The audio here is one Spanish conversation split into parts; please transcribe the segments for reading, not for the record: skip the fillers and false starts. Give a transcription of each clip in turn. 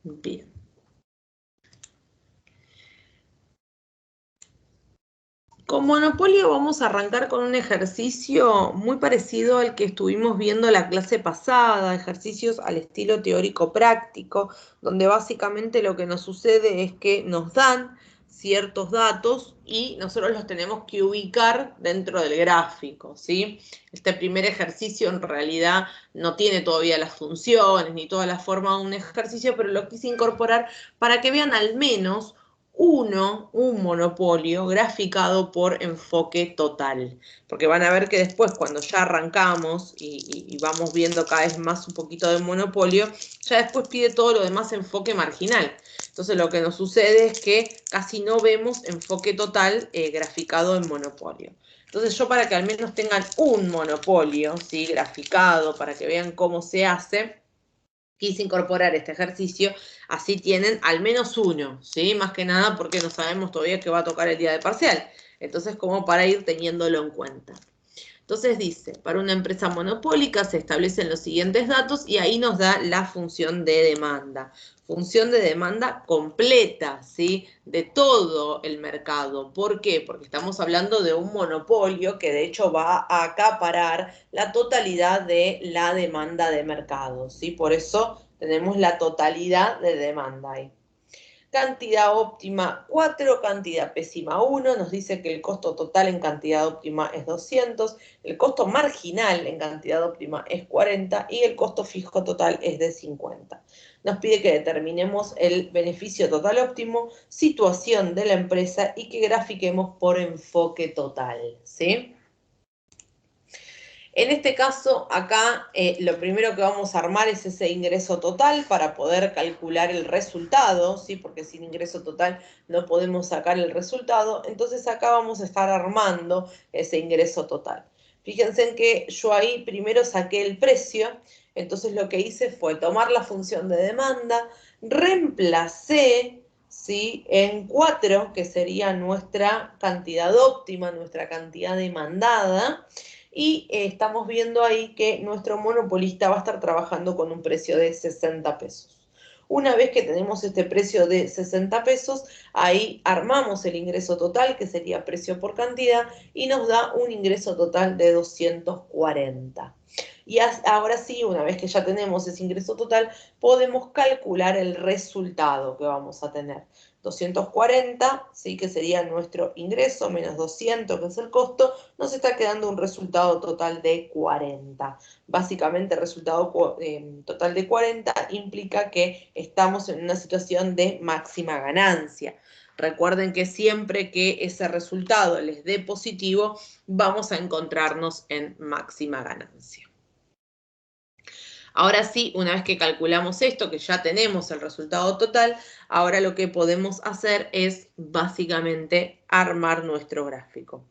Bien. Con monopolio vamos a arrancar con un ejercicio muy parecido al que estuvimos viendo la clase pasada, ejercicios al estilo teórico práctico, donde básicamente lo que nos sucede es que nos dan ciertos datos y nosotros los tenemos que ubicar dentro del gráfico, ¿sí? Este primer ejercicio en realidad no tiene todavía las funciones ni toda la forma de un ejercicio, pero lo quise incorporar para que vean al menos un monopolio graficado por enfoque total. Porque van a ver que después, cuando ya arrancamos y vamos viendo cada vez más un poquito de monopolio, ya después pide todo lo demás enfoque marginal. Entonces lo que nos sucede es que casi no vemos enfoque total graficado en monopolio. Entonces yo, para que al menos tengan un monopolio, ¿sí?, graficado, para que vean cómo se hace, quise incorporar este ejercicio, así tienen al menos uno, ¿sí? Más que nada porque no sabemos todavía qué va a tocar el día de parcial. Entonces, como para ir teniéndolo en cuenta. Entonces dice, para una empresa monopólica se establecen los siguientes datos y ahí nos da la función de demanda. Función de demanda completa, ¿sí?, de todo el mercado. ¿Por qué? Porque estamos hablando de un monopolio que de hecho va a acaparar la totalidad de la demanda de mercado, ¿sí? Por eso tenemos la totalidad de demanda ahí. Cantidad óptima 4, cantidad pésima 1, nos dice que el costo total en cantidad óptima es 200, el costo marginal en cantidad óptima es 40 y el costo fijo total es de 50. Nos pide que determinemos el beneficio total óptimo, situación de la empresa y que grafiquemos por enfoque total, ¿sí? En este caso, acá lo primero que vamos a armar es ese ingreso total para poder calcular el resultado, ¿sí? Porque sin ingreso total no podemos sacar el resultado. Entonces acá vamos a estar armando ese ingreso total. Fíjense en que yo ahí primero saqué el precio, entonces lo que hice fue tomar la función de demanda, reemplacé, ¿sí?, en 4, que sería nuestra cantidad óptima, nuestra cantidad demandada, y estamos viendo ahí que nuestro monopolista va a estar trabajando con un precio de 60 pesos. Una vez que tenemos este precio de 60 pesos, ahí armamos el ingreso total, que sería precio por cantidad, y nos da un ingreso total de 240. Y ahora sí, una vez que ya tenemos ese ingreso total, podemos calcular el resultado que vamos a tener. 240, ¿sí?, que sería nuestro ingreso, menos 200, que es el costo, nos está quedando un resultado total de 40. Básicamente el resultado total de 40 implica que estamos en una situación de máxima ganancia. Recuerden que siempre que ese resultado les dé positivo, vamos a encontrarnos en máxima ganancia. Ahora sí, una vez que calculamos esto, que ya tenemos el resultado total, ahora lo que podemos hacer es básicamente armar nuestro gráfico.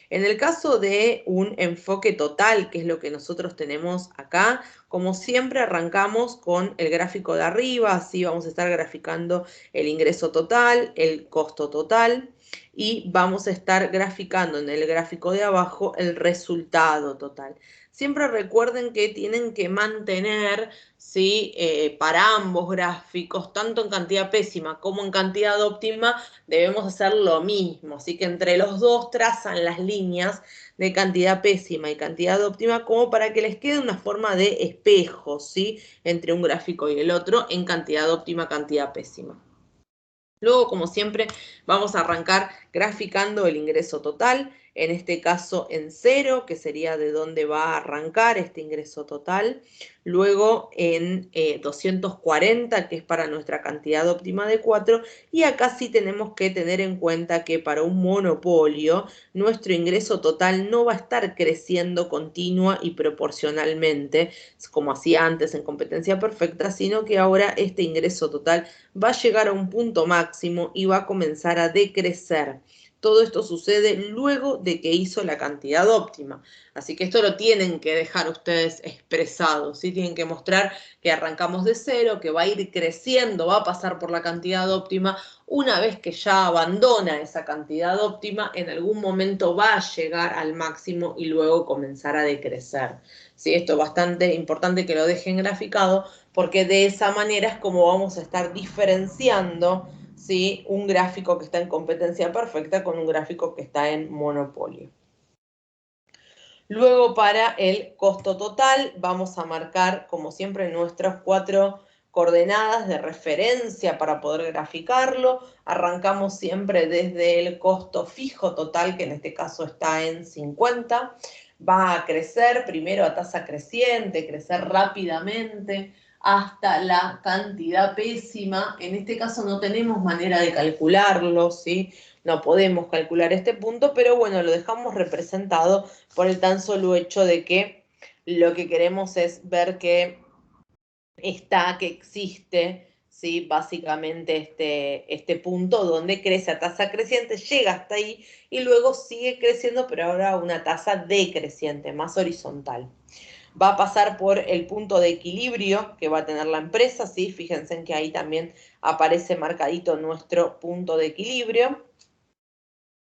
En el caso de un enfoque total, que es lo que nosotros tenemos acá, como siempre arrancamos con el gráfico de arriba, así vamos a estar graficando el ingreso total, el costo total, y vamos a estar graficando en el gráfico de abajo el resultado total. Siempre recuerden que tienen que mantener, ¿sí?, para ambos gráficos, tanto en cantidad pésima como en cantidad óptima, debemos hacer lo mismo. Así que entre los dos trazan las líneas de cantidad pésima y cantidad óptima como para que les quede una forma de espejo, ¿sí?, entre un gráfico y el otro en cantidad óptima, cantidad pésima. Luego, como siempre, vamos a arrancar graficando el ingreso total, en este caso en 0, que sería de dónde va a arrancar este ingreso total. Luego en 240, que es para nuestra cantidad óptima de 4. Y acá sí tenemos que tener en cuenta que para un monopolio, nuestro ingreso total no va a estar creciendo continua y proporcionalmente, como hacía antes en competencia perfecta, sino que ahora este ingreso total va a llegar a un punto máximo y va a comenzar a decrecer. Todo esto sucede luego de que hizo la cantidad óptima. Así que esto lo tienen que dejar ustedes expresado, ¿sí? Tienen que mostrar que arrancamos de cero, que va a ir creciendo, va a pasar por la cantidad óptima. Una vez que ya abandona esa cantidad óptima, en algún momento va a llegar al máximo y luego comenzar a decrecer. ¿Sí? Esto es bastante importante que lo dejen graficado, porque de esa manera es como vamos a estar diferenciando, ¿sí?, un gráfico que está en competencia perfecta con un gráfico que está en monopolio. Luego, para el costo total, vamos a marcar, como siempre, nuestras 4 coordenadas de referencia para poder graficarlo. Arrancamos siempre desde el costo fijo total, que en este caso está en 50. Va a crecer primero a tasa creciente, crecer rápidamente hasta la cantidad pésima. En este caso no tenemos manera de calcularlo, ¿sí? No podemos calcular este punto, pero bueno, lo dejamos representado por el tan solo hecho de que lo que queremos es ver que que existe, ¿sí?, básicamente este punto donde crece a tasa creciente, llega hasta ahí y luego sigue creciendo, pero ahora a una tasa decreciente, más horizontal. Va a pasar por el punto de equilibrio que va a tener la empresa, ¿sí? Fíjense en que ahí también aparece marcadito nuestro punto de equilibrio.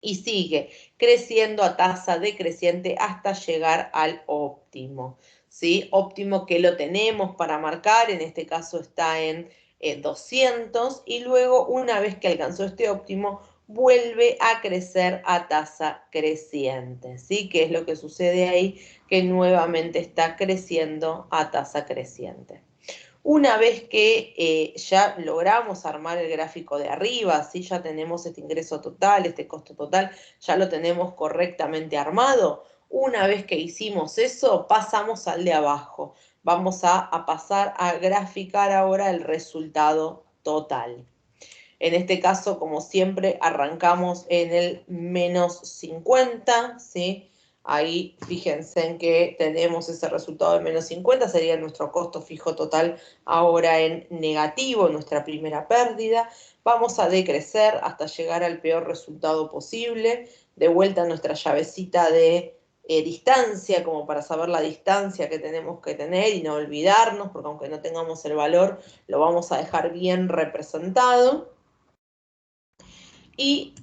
Y sigue creciendo a tasa decreciente hasta llegar al óptimo, ¿sí? Óptimo que lo tenemos para marcar, en este caso está en 200, y luego una vez que alcanzó este óptimo, vuelve a crecer a tasa creciente, ¿sí? ¿Qué es lo que sucede ahí? Que nuevamente está creciendo a tasa creciente. Una vez que ya logramos armar el gráfico de arriba, ¿sí?, ya tenemos este ingreso total, este costo total, ya lo tenemos correctamente armado. Una vez que hicimos eso, pasamos al de abajo. Vamos a pasar a graficar ahora el resultado total. En este caso, como siempre, arrancamos en el menos 50, ¿sí? Ahí fíjense en que tenemos ese resultado de menos 50, sería nuestro costo fijo total ahora en negativo, nuestra primera pérdida. Vamos a decrecer hasta llegar al peor resultado posible. De vuelta a nuestra llavecita de distancia, como para saber la distancia que tenemos que tener y no olvidarnos, porque aunque no tengamos el valor, lo vamos a dejar bien representado. Y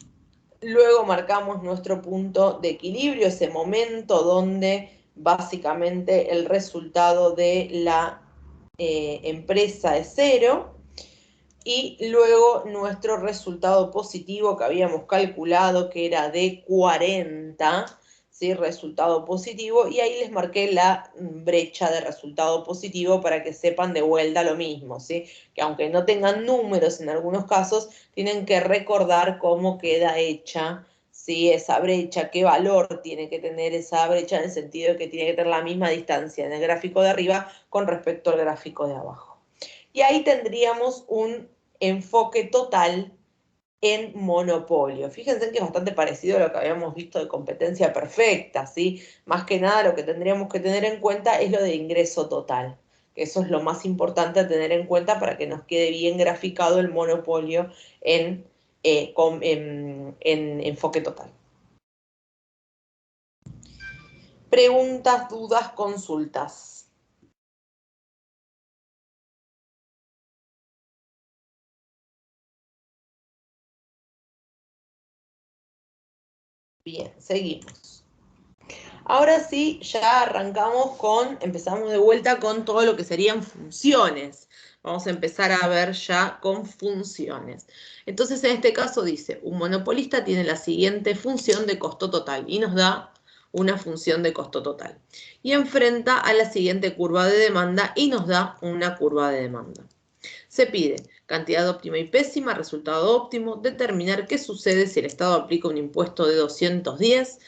luego marcamos nuestro punto de equilibrio, ese momento donde básicamente el resultado de la empresa es 0. Y luego nuestro resultado positivo que habíamos calculado que era de 40, ¿sí?, resultado positivo, y ahí les marqué la brecha de resultado positivo para que sepan de vuelta lo mismo, ¿sí?, que aunque no tengan números en algunos casos, tienen que recordar cómo queda hecha, ¿sí?, esa brecha, qué valor tiene que tener esa brecha, en el sentido de que tiene que tener la misma distancia en el gráfico de arriba con respecto al gráfico de abajo. Y ahí tendríamos un enfoque total en monopolio. Fíjense que es bastante parecido a lo que habíamos visto de competencia perfecta, ¿sí? Más que nada lo que tendríamos que tener en cuenta es lo de ingreso total, que eso es lo más importante a tener en cuenta para que nos quede bien graficado el monopolio en enfoque total. Preguntas, dudas, consultas. Bien, seguimos. Ahora sí, ya empezamos de vuelta con todo lo que serían funciones. Vamos a empezar a ver ya con funciones. Entonces, en este caso dice, un monopolista tiene la siguiente función de costo total y nos da una función de costo total. Y enfrenta a la siguiente curva de demanda y nos da una curva de demanda. Se pide cantidad óptima y pésima, resultado óptimo, determinar qué sucede si el Estado aplica un impuesto de 210,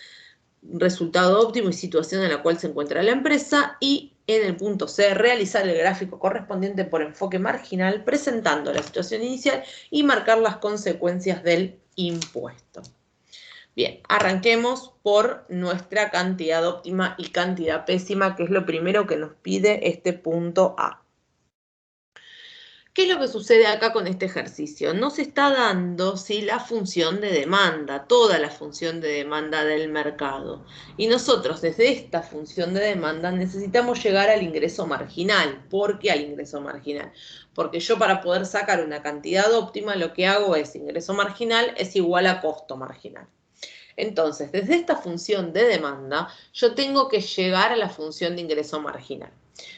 resultado óptimo y situación en la cual se encuentra la empresa, y en el punto C, realizar el gráfico correspondiente por enfoque marginal presentando la situación inicial y marcar las consecuencias del impuesto. Bien, arranquemos por nuestra cantidad óptima y cantidad pésima, que es lo primero que nos pide este punto A. ¿Qué es lo que sucede acá con este ejercicio? Nos está dando, ¿sí?, la función de demanda, toda la función de demanda del mercado. Y nosotros desde esta función de demanda necesitamos llegar al ingreso marginal. ¿Por qué al ingreso marginal? Porque yo para poder sacar una cantidad óptima lo que hago es ingreso marginal es igual a costo marginal. Entonces, desde esta función de demanda, yo tengo que llegar a la función de ingreso marginal.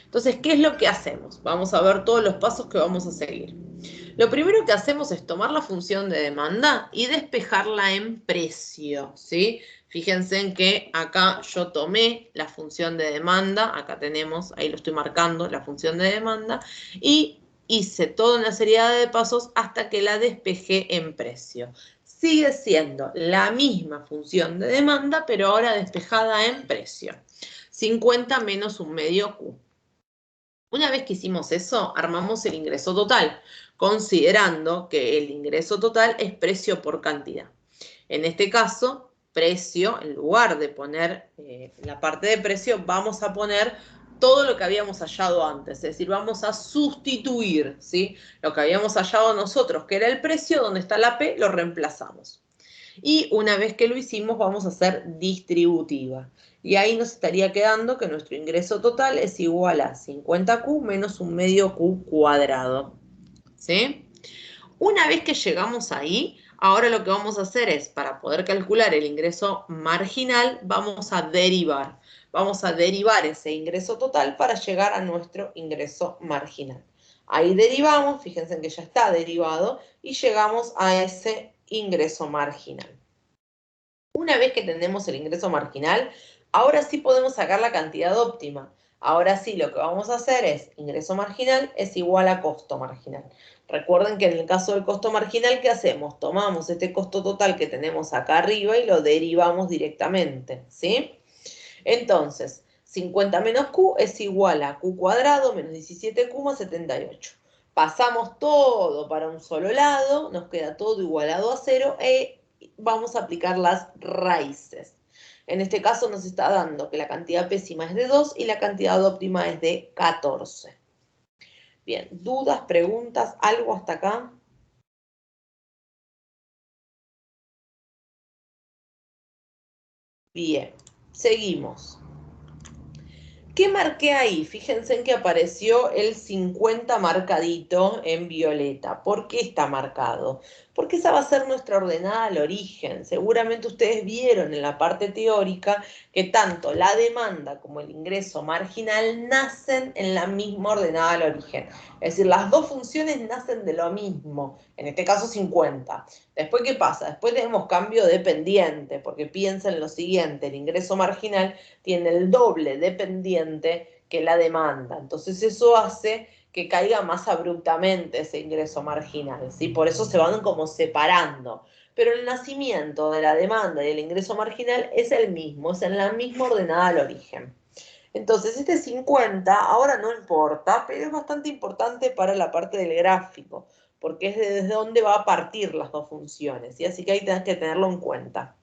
Entonces, ¿qué es lo que hacemos? Vamos a ver todos los pasos que vamos a seguir. Lo primero que hacemos es tomar la función de demanda y despejarla en precio, ¿sí? Fíjense en que acá yo tomé la función de demanda, acá tenemos, ahí lo estoy marcando, la función de demanda, y hice toda una serie de pasos hasta que la despejé en precio. Sigue siendo la misma función de demanda, pero ahora despejada en precio. 50 menos un medio Q. Una vez que hicimos eso, armamos el ingreso total, considerando que el ingreso total es precio por cantidad. En este caso, precio, en lugar de poner la parte de precio, vamos a poner todo lo que habíamos hallado antes, es decir, vamos a sustituir, ¿sí?, lo que habíamos hallado nosotros, que era el precio, donde está la P, lo reemplazamos. Y una vez que lo hicimos, vamos a hacer distributiva. Y ahí nos estaría quedando que nuestro ingreso total es igual a 50Q menos un medio Q cuadrado. ¿Sí? Una vez que llegamos ahí, ahora lo que vamos a hacer es, para poder calcular el ingreso marginal, vamos a derivar. Vamos a derivar ese ingreso total para llegar a nuestro ingreso marginal. Ahí derivamos, fíjense que ya está derivado, y llegamos a ese ingreso marginal. Una vez que tenemos el ingreso marginal, ahora sí podemos sacar la cantidad óptima. Ahora sí, lo que vamos a hacer es, ingreso marginal es igual a costo marginal. Recuerden que en el caso del costo marginal, ¿qué hacemos? Tomamos este costo total que tenemos acá arriba y lo derivamos directamente, ¿sí? Entonces, 50 menos Q es igual a Q cuadrado menos 17Q más 78. Pasamos todo para un solo lado, nos queda todo igualado a 0 e vamos a aplicar las raíces. En este caso nos está dando que la cantidad pésima es de 2 y la cantidad óptima es de 14. Bien, ¿dudas, preguntas, algo hasta acá? Bien, seguimos. ¿Qué marqué ahí? Fíjense en que apareció el 50 marcadito en violeta. ¿Por qué está marcado? Porque esa va a ser nuestra ordenada al origen. Seguramente ustedes vieron en la parte teórica que tanto la demanda como el ingreso marginal nacen en la misma ordenada al origen. Es decir, las dos funciones nacen de lo mismo, en este caso 50. Después, ¿qué pasa? Después tenemos cambio de pendiente, porque piensen lo siguiente, el ingreso marginal tiene el doble de pendiente que la demanda. Entonces eso hace que caiga más abruptamente ese ingreso marginal, ¿sí? Por eso se van como separando. Pero el nacimiento de la demanda y el ingreso marginal es el mismo, es en la misma ordenada al origen. Entonces este 50 ahora no importa, pero es bastante importante para la parte del gráfico, porque es desde donde va a partir las dos funciones, ¿sí? Así que ahí tenés que tenerlo en cuenta.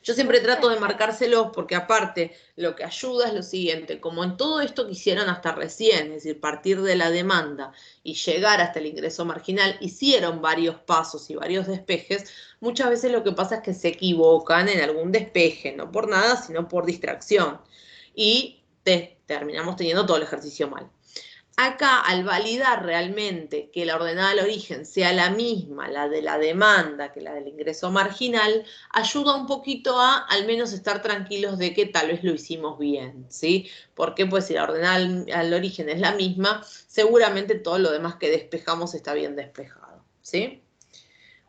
Yo siempre trato de marcárselos porque aparte lo que ayuda es lo siguiente, como en todo esto que hicieron hasta recién, es decir, partir de la demanda y llegar hasta el ingreso marginal, hicieron varios pasos y varios despejes, muchas veces lo que pasa es que se equivocan en algún despeje, no por nada, sino por distracción. Y terminamos teniendo todo el ejercicio mal. Acá, al validar realmente que la ordenada al origen sea la misma, la de la demanda, que la del ingreso marginal, ayuda un poquito a al menos estar tranquilos de que tal vez lo hicimos bien, ¿sí? Porque pues si la ordenada al origen es la misma, seguramente todo lo demás que despejamos está bien despejado, ¿sí?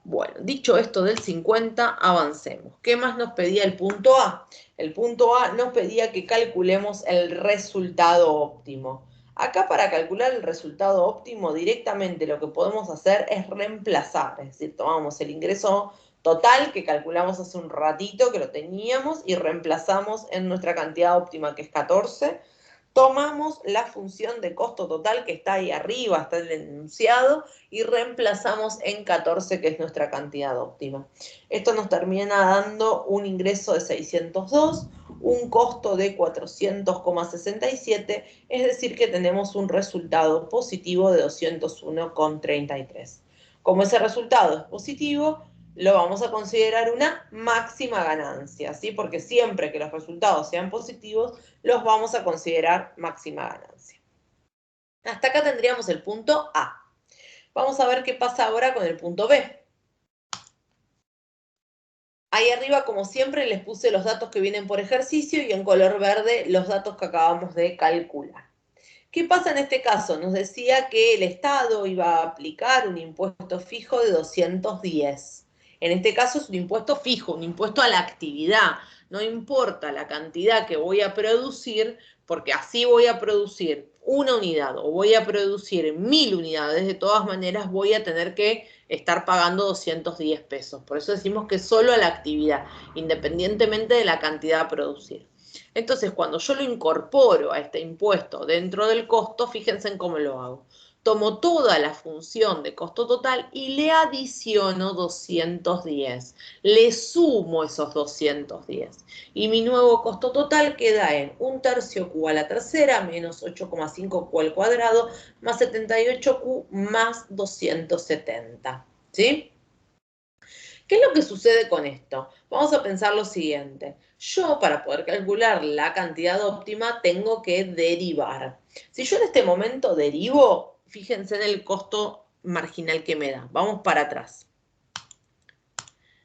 Bueno, dicho esto del 50, avancemos. ¿Qué más nos pedía el punto A? El punto A nos pedía que calculemos el resultado óptimo. Acá para calcular el resultado óptimo directamente lo que podemos hacer es reemplazar, es decir, tomamos el ingreso total que calculamos hace un ratito que lo teníamos y reemplazamos en nuestra cantidad óptima que es 14 Tomamos la función de costo total que está ahí arriba, está el enunciado, y reemplazamos en 14, que es nuestra cantidad óptima. Esto nos termina dando un ingreso de 602, un costo de 400,67, es decir que tenemos un resultado positivo de 201,33. Como ese resultado es positivo, lo vamos a considerar una máxima ganancia, ¿sí? Porque siempre que los resultados sean positivos, los vamos a considerar máxima ganancia. Hasta acá tendríamos el punto A. Vamos a ver qué pasa ahora con el punto B. Ahí arriba, como siempre, les puse los datos que vienen por ejercicio y en color verde los datos que acabamos de calcular. ¿Qué pasa en este caso? Nos decía que el Estado iba a aplicar un impuesto fijo de 210. En este caso es un impuesto fijo, un impuesto a la actividad. No importa la cantidad que voy a producir, porque así voy a producir una unidad o voy a producir 1000 unidades, de todas maneras voy a tener que estar pagando 210 pesos. Por eso decimos que solo a la actividad, independientemente de la cantidad a producir. Entonces, cuando yo lo incorporo a este impuesto dentro del costo, fíjense en cómo lo hago. Tomo toda la función de costo total y le adiciono 210. Le sumo esos 210. Y mi nuevo costo total queda en 1/3 Q a la tercera menos 8,5 Q al cuadrado más 78Q más 270. ¿Sí? ¿Qué es lo que sucede con esto? Vamos a pensar lo siguiente. Yo, para poder calcular la cantidad óptima, tengo que derivar. Si yo en este momento derivo, fíjense en el costo marginal que me da. Vamos para atrás.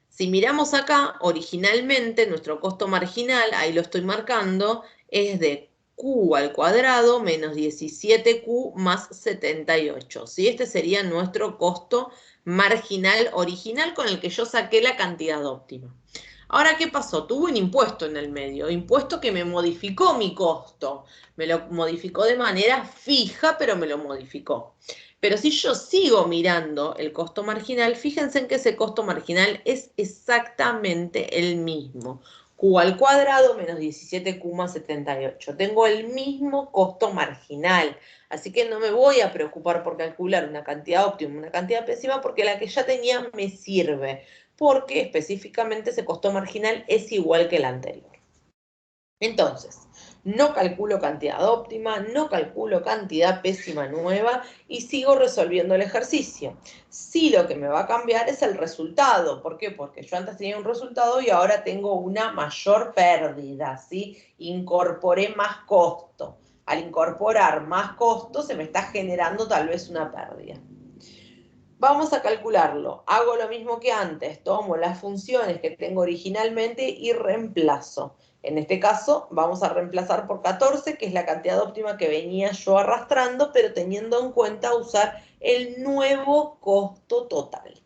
Si miramos acá, originalmente nuestro costo marginal, ahí lo estoy marcando, es de Q al cuadrado menos 17Q más 78. ¿Sí? Este sería nuestro costo marginal original con el que yo saqué la cantidad óptima. Ahora, ¿qué pasó? Tuve un impuesto en el medio, impuesto que me modificó mi costo. Me lo modificó de manera fija, pero me lo modificó. Pero si yo sigo mirando el costo marginal, fíjense en que ese costo marginal es exactamente el mismo. Q al cuadrado menos 17Q más 78. Tengo el mismo costo marginal. Así que no me voy a preocupar por calcular una cantidad óptima, una cantidad pésima, porque la que ya tenía me sirve. Porque específicamente ese costo marginal es igual que el anterior. Entonces, no calculo cantidad óptima, no calculo cantidad pésima nueva y sigo resolviendo el ejercicio. Sí, lo que me va a cambiar es el resultado. ¿Por qué? Porque yo antes tenía un resultado y ahora tengo una mayor pérdida, ¿sí? Incorporé más costo. Al incorporar más costo se me está generando tal vez una pérdida. Vamos a calcularlo. Hago lo mismo que antes. Tomo las funciones que tengo originalmente y reemplazo. En este caso vamos a reemplazar por 14, que es la cantidad óptima que venía yo arrastrando, pero teniendo en cuenta usar el nuevo costo total.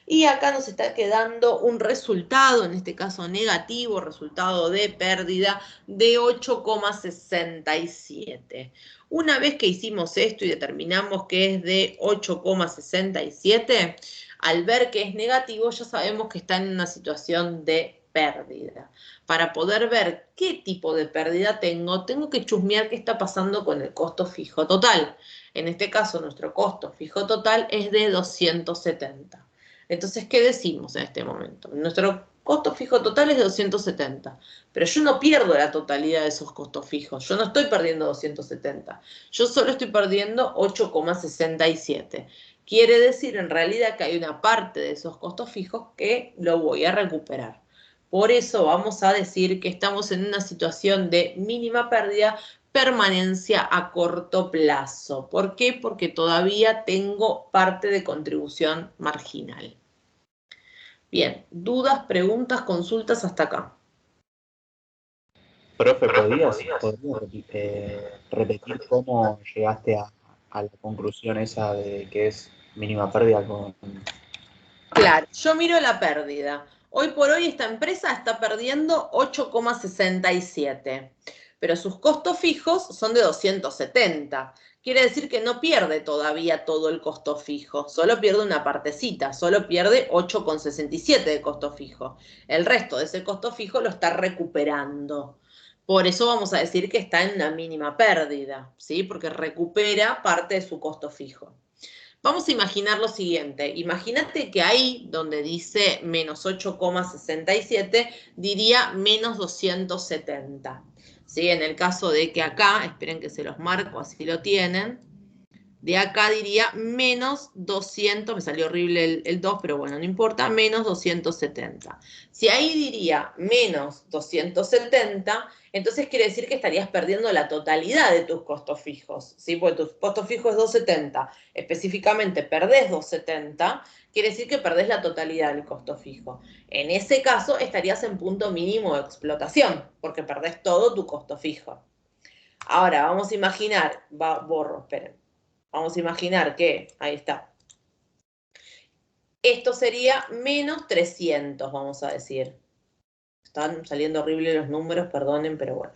Y acá nos está quedando un resultado, en este caso negativo, resultado de pérdida de 8,67. Una vez que hicimos esto y determinamos que es de 8,67, al ver que es negativo ya sabemos que está en una situación de pérdida. Para poder ver qué tipo de pérdida tengo que chusmear qué está pasando con el costo fijo total. En este caso, nuestro costo fijo total es de 270. Entonces, ¿qué decimos en este momento? Nuestro costo fijo total es de 270, pero yo no pierdo la totalidad de esos costos fijos. Yo no estoy perdiendo 270. Yo solo estoy perdiendo 8,67. Quiere decir en realidad que hay una parte de esos costos fijos que lo voy a recuperar. Por eso vamos a decir que estamos en una situación de mínima pérdida, permanencia a corto plazo. ¿Por qué? Porque todavía tengo parte de contribución marginal. Bien, dudas, preguntas, consultas hasta acá. Profe, ¿podrías repetir cómo llegaste a la conclusión esa de que es mínima pérdida con... Claro, yo miro la pérdida. Hoy por hoy esta empresa está perdiendo 8,67, pero sus costos fijos son de 270. Quiere decir que no pierde todavía todo el costo fijo, solo pierde una partecita, solo pierde 8,67 de costo fijo. El resto de ese costo fijo lo está recuperando. Por eso vamos a decir que está en una mínima pérdida, ¿sí? Porque recupera parte de su costo fijo. Vamos a imaginar lo siguiente. Imagínate que ahí donde dice menos 8,67 diría menos 270. ¿Sí? En el caso de que acá, esperen que se los marco, así lo tienen. De acá diría menos 200, me salió horrible el 2, pero bueno, no importa, menos 270. Si ahí diría menos 270, entonces quiere decir que estarías perdiendo la totalidad de tus costos fijos, ¿sí? Porque tu costo fijo es 270, específicamente perdés 270, quiere decir que perdés la totalidad del costo fijo. En ese caso estarías en punto mínimo de explotación, porque perdés todo tu costo fijo. Ahora, vamos a imaginar, borro, esperen. Vamos a imaginar que, ahí está, esto sería menos 300, vamos a decir. Están saliendo horribles los números, perdonen, pero bueno.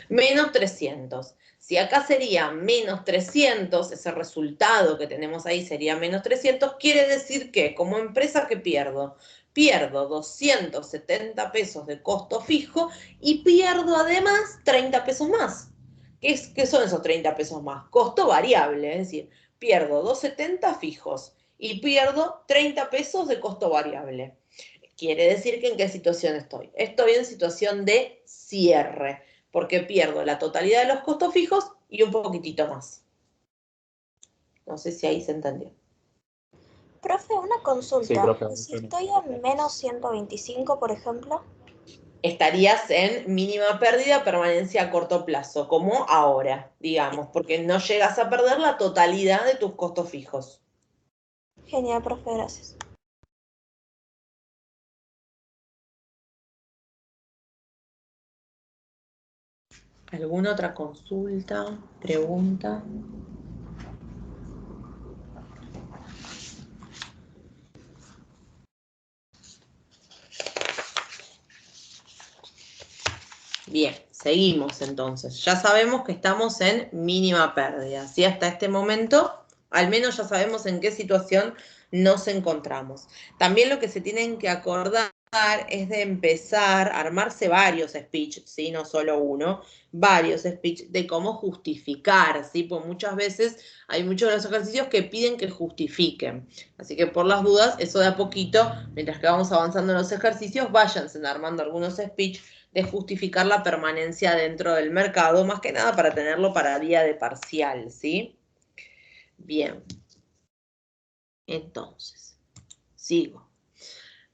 Menos 300. Si acá sería menos 300, ese resultado que tenemos ahí sería menos 300, quiere decir que como empresa, ¿qué pierdo? Pierdo 270 pesos de costo fijo y pierdo además 30 pesos más. ¿Qué son esos 30 pesos más? Costo variable, es decir, pierdo 270 fijos y pierdo 30 pesos de costo variable. Quiere decir que ¿en qué situación estoy? Estoy en situación de cierre, porque pierdo la totalidad de los costos fijos y un poquitito más. No sé si ahí se entendió. Profe, una Sí, consulta. profe. ¿Y si estoy en menos 125, por ejemplo? Estarías en mínima pérdida, permanencia a corto plazo, como ahora, digamos, porque no llegas a perder la totalidad de tus costos fijos. Genial, profe, gracias. ¿Alguna otra consulta, pregunta? Bien, seguimos entonces. Ya sabemos que estamos en mínima pérdida, ¿sí? Hasta este momento, al menos ya sabemos en qué situación nos encontramos. También lo que se tienen que acordar es de empezar a armarse varios speech, ¿sí? No solo uno, varios speech de cómo justificar, ¿sí? Pues muchas veces hay muchos de los ejercicios que piden que justifiquen. Así que por las dudas, eso de a poquito, mientras que vamos avanzando en los ejercicios, váyanse armando algunos speech de justificar la permanencia dentro del mercado, más que nada para tenerlo para día de parcial, ¿sí? Bien. Entonces, sigo.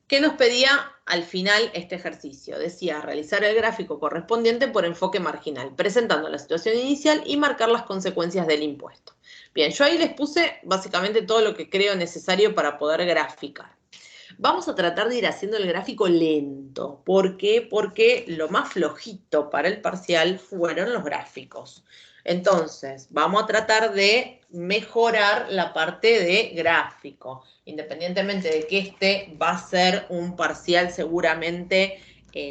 ¿Qué nos pedía al final este ejercicio? Decía realizar el gráfico correspondiente por enfoque marginal, presentando la situación inicial y marcar las consecuencias del impuesto. Bien, yo ahí les puse básicamente todo lo que creo necesario para poder graficar. Vamos a tratar de ir haciendo el gráfico lento. ¿Por qué? Porque lo más flojito para el parcial fueron los gráficos. Entonces, vamos a tratar de mejorar la parte de gráfico. Independientemente de que este va a ser un parcial seguramente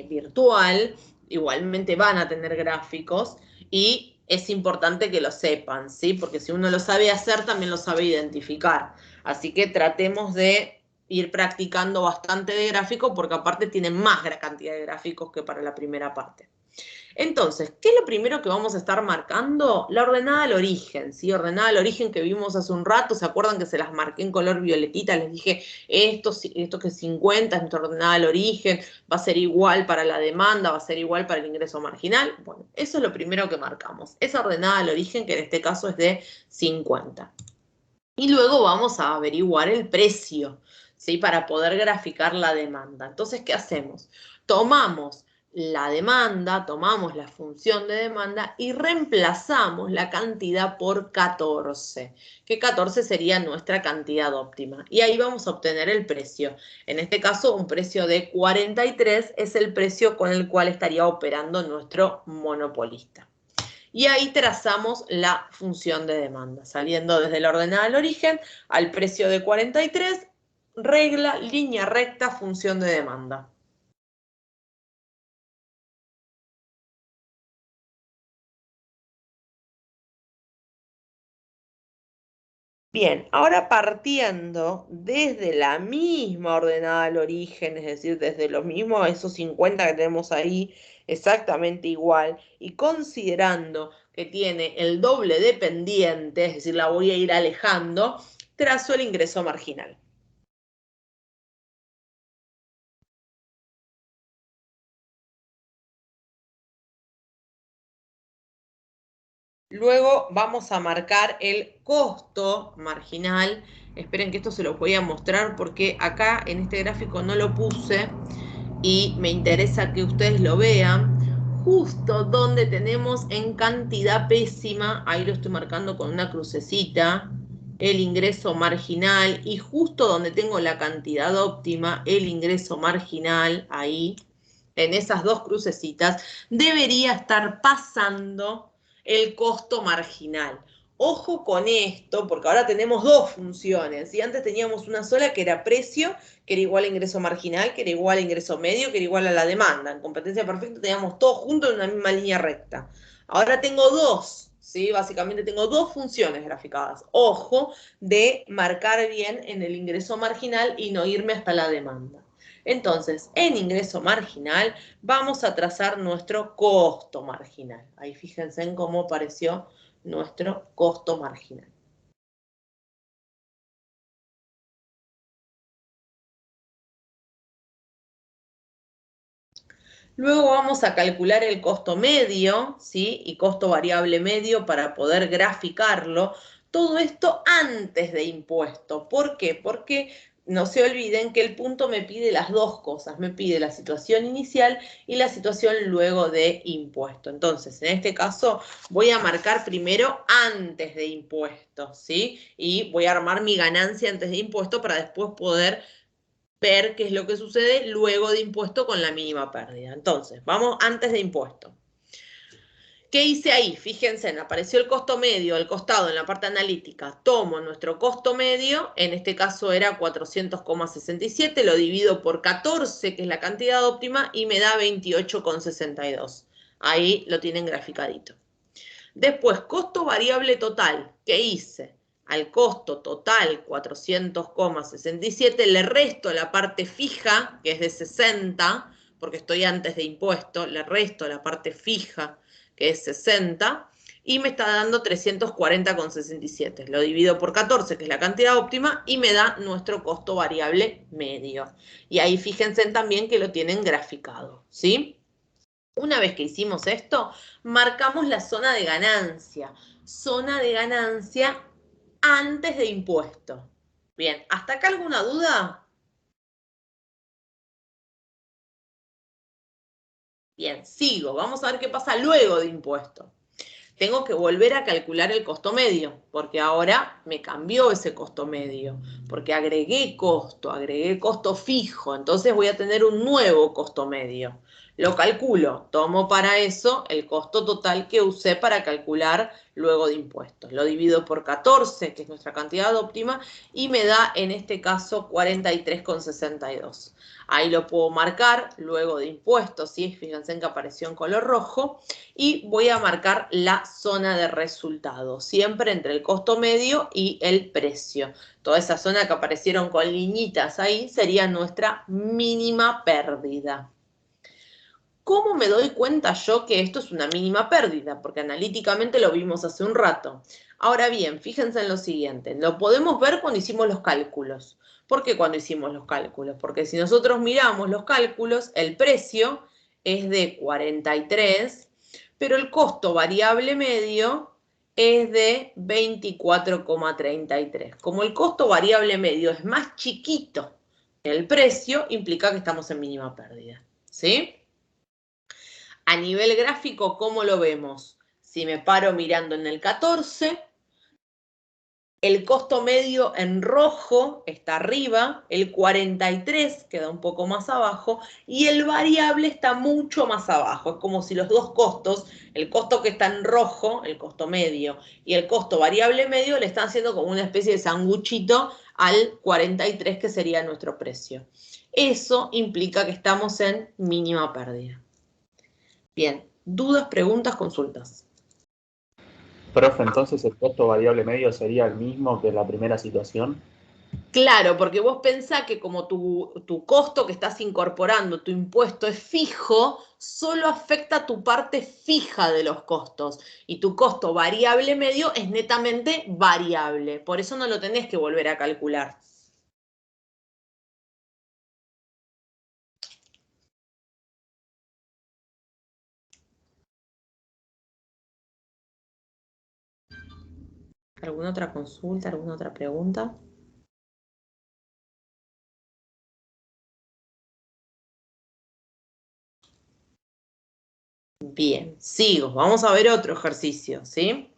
virtual, igualmente van a tener gráficos y es importante que lo sepan, ¿sí? Porque si uno lo sabe hacer, también lo sabe identificar. Así que tratemos de ir practicando bastante de gráfico porque aparte tienen más cantidad de gráficos que para la primera parte. Entonces, ¿qué es lo primero que vamos a estar marcando? La ordenada al origen, ¿sí? Ordenada al origen que vimos hace un rato, ¿se acuerdan que se las marqué en color violetita? Les dije, esto que es 50 es nuestra ordenada al origen, va a ser igual para la demanda, va a ser igual para el ingreso marginal. Bueno, eso es lo primero que marcamos. Esa ordenada al origen, que en este caso es de 50. Y luego vamos a averiguar el precio, ¿sí? Para poder graficar la demanda. Entonces, ¿qué hacemos? Tomamos la demanda, tomamos la función de demanda y reemplazamos la cantidad por 14, que 14 sería nuestra cantidad óptima. Y ahí vamos a obtener el precio. En este caso, un precio de 43 es el precio con el cual estaría operando nuestro monopolista. Y ahí trazamos la función de demanda, saliendo desde la ordenada al origen al precio de 43, regla, línea recta, función de demanda. Bien, ahora partiendo desde la misma ordenada al origen, es decir, desde lo mismo, esos 50 que tenemos ahí, exactamente igual, y considerando que tiene el doble de pendiente, es decir, la voy a ir alejando, trazo el ingreso marginal. Luego vamos a marcar el costo marginal. Esperen que esto se lo voy a mostrar porque acá en este gráfico no lo puse y me interesa que ustedes lo vean. Justo donde tenemos en cantidad pésima, ahí lo estoy marcando con una crucecita, el ingreso marginal, y justo donde tengo la cantidad óptima, el ingreso marginal, ahí, en esas dos crucecitas, debería estar pasando el costo marginal. Ojo con esto, porque ahora tenemos dos funciones, y antes teníamos una sola que era precio, que era igual a ingreso marginal, que era igual a ingreso medio, que era igual a la demanda. En competencia perfecta teníamos todo junto en una misma línea recta. Ahora tengo dos, ¿sí? Básicamente tengo dos funciones graficadas. Ojo de marcar bien en el ingreso marginal y no irme hasta la demanda. Entonces, en ingreso marginal vamos a trazar nuestro costo marginal. Ahí fíjense en cómo apareció nuestro costo marginal. Luego vamos a calcular el costo medio, ¿sí? Y costo variable medio para poder graficarlo. Todo esto antes de impuesto. ¿Por qué? Porque no se olviden que el punto me pide las dos cosas. Me pide la situación inicial y la situación luego de impuesto. Entonces, en este caso, voy a marcar primero antes de impuesto, ¿sí? Y voy a armar mi ganancia antes de impuesto para después poder ver qué es lo que sucede luego de impuesto con la mínima pérdida. Entonces, vamos antes de impuesto. ¿Qué hice ahí? Fíjense, apareció el costo medio al costado en la parte analítica. Tomo nuestro costo medio, en este caso era 400,67, lo divido por 14, que es la cantidad óptima, y me da 28,62. Ahí lo tienen graficadito. Después, costo variable total. ¿Qué hice? Al costo total 400,67 le resto la parte fija, que es de 60, porque estoy antes de impuesto, le resto la parte fija, que es 60, y me está dando 340,67. Lo divido por 14, que es la cantidad óptima, y me da nuestro costo variable medio. Y ahí fíjense también que lo tienen graficado, ¿sí? Una vez que hicimos esto, marcamos la zona de ganancia. Zona de ganancia antes de impuesto. Bien, ¿hasta acá alguna duda? Bien, sigo. Vamos a ver qué pasa luego de impuesto. Tengo que volver a calcular el costo medio, porque ahora me cambió ese costo medio, porque agregué costo fijo, entonces voy a tener un nuevo costo medio. Lo calculo, tomo para eso el costo total que usé para calcular luego de impuestos. Lo divido por 14, que es nuestra cantidad óptima, y me da en este caso 43,62. Ahí lo puedo marcar luego de impuestos, ¿sí? Fíjense en que apareció en color rojo. Y voy a marcar la zona de resultado, siempre entre el costo medio y el precio. Toda esa zona que aparecieron con liñitas ahí sería nuestra mínima pérdida. ¿Cómo me doy cuenta yo que esto es una mínima pérdida? Porque analíticamente lo vimos hace un rato. Ahora bien, fíjense en lo siguiente, lo podemos ver cuando hicimos los cálculos. ¿Por qué cuando hicimos los cálculos? Porque si nosotros miramos los cálculos, el precio es de 43, pero el costo variable medio es de 24,33. Como el costo variable medio es más chiquito que el precio, implica que estamos en mínima pérdida, ¿sí? A nivel gráfico, ¿cómo lo vemos? Si me paro mirando en el 14, el costo medio en rojo está arriba, el 43 queda un poco más abajo y el variable está mucho más abajo. Es como si los dos costos, el costo que está en rojo, el costo medio, y el costo variable medio le están haciendo como una especie de sanguchito al 43 que sería nuestro precio. Eso implica que estamos en mínima pérdida. Bien, dudas, preguntas, consultas. Profe, entonces el costo variable medio sería el mismo que la primera situación. Claro, porque vos pensás que como tu costo que estás incorporando, tu impuesto es fijo, solo afecta tu parte fija de los costos. Y tu costo variable medio es netamente variable. Por eso no lo tenés que volver a calcular. ¿Alguna otra consulta? ¿Alguna otra pregunta? Bien, sigo. Vamos a ver otro ejercicio, ¿sí?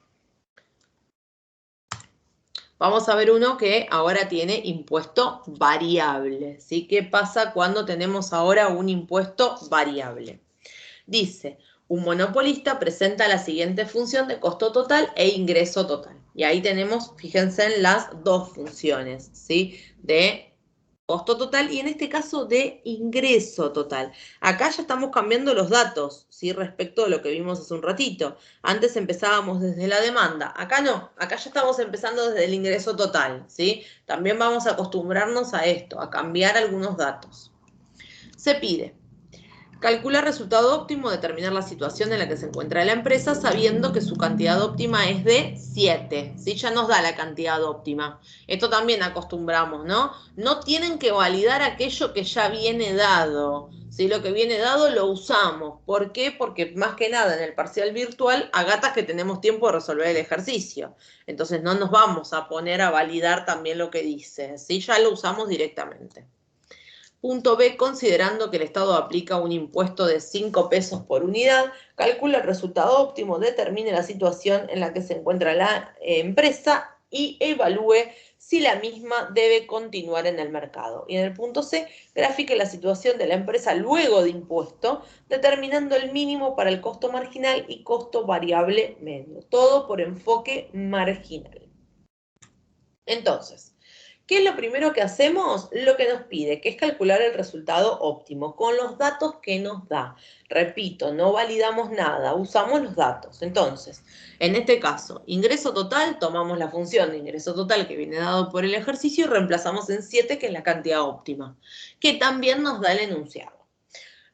Vamos a ver uno que ahora tiene impuesto variable, ¿sí? ¿Qué pasa cuando tenemos ahora un impuesto variable? Dice, un monopolista presenta la siguiente función de costo total e ingreso total. Y ahí tenemos, fíjense en las dos funciones, ¿sí? De costo total y en este caso de ingreso total. Acá ya estamos cambiando los datos, ¿sí? Respecto a lo que vimos hace un ratito. Antes empezábamos desde la demanda, acá no, acá ya estamos empezando desde el ingreso total, ¿sí? También vamos a acostumbrarnos a esto, a cambiar algunos datos. Se pide calcular resultado óptimo, determinar la situación en la que se encuentra la empresa sabiendo que su cantidad óptima es de 7. ¿Sí? Ya nos da la cantidad óptima. Esto también acostumbramos, ¿no? No tienen que validar aquello que ya viene dado. ¿Sí? Lo que viene dado lo usamos. ¿Por qué? Porque más que nada en el parcial virtual, a gatas que tenemos tiempo de resolver el ejercicio. Entonces no nos vamos a poner a validar también lo que dice. ¿Sí? Ya lo usamos directamente. Punto B, considerando que el Estado aplica un impuesto de 5 pesos por unidad, calcula el resultado óptimo, determine la situación en la que se encuentra la empresa y evalúe si la misma debe continuar en el mercado. Y en el punto C, grafique la situación de la empresa luego de impuesto, determinando el mínimo para el costo marginal y costo variable medio. Todo por enfoque marginal. Entonces, ¿qué es lo primero que hacemos? Lo que nos pide, que es calcular el resultado óptimo con los datos que nos da. Repito, no validamos nada, usamos los datos. Entonces, en este caso, ingreso total, tomamos la función de ingreso total que viene dado por el ejercicio y reemplazamos en 7, que es la cantidad óptima, que también nos da el enunciado.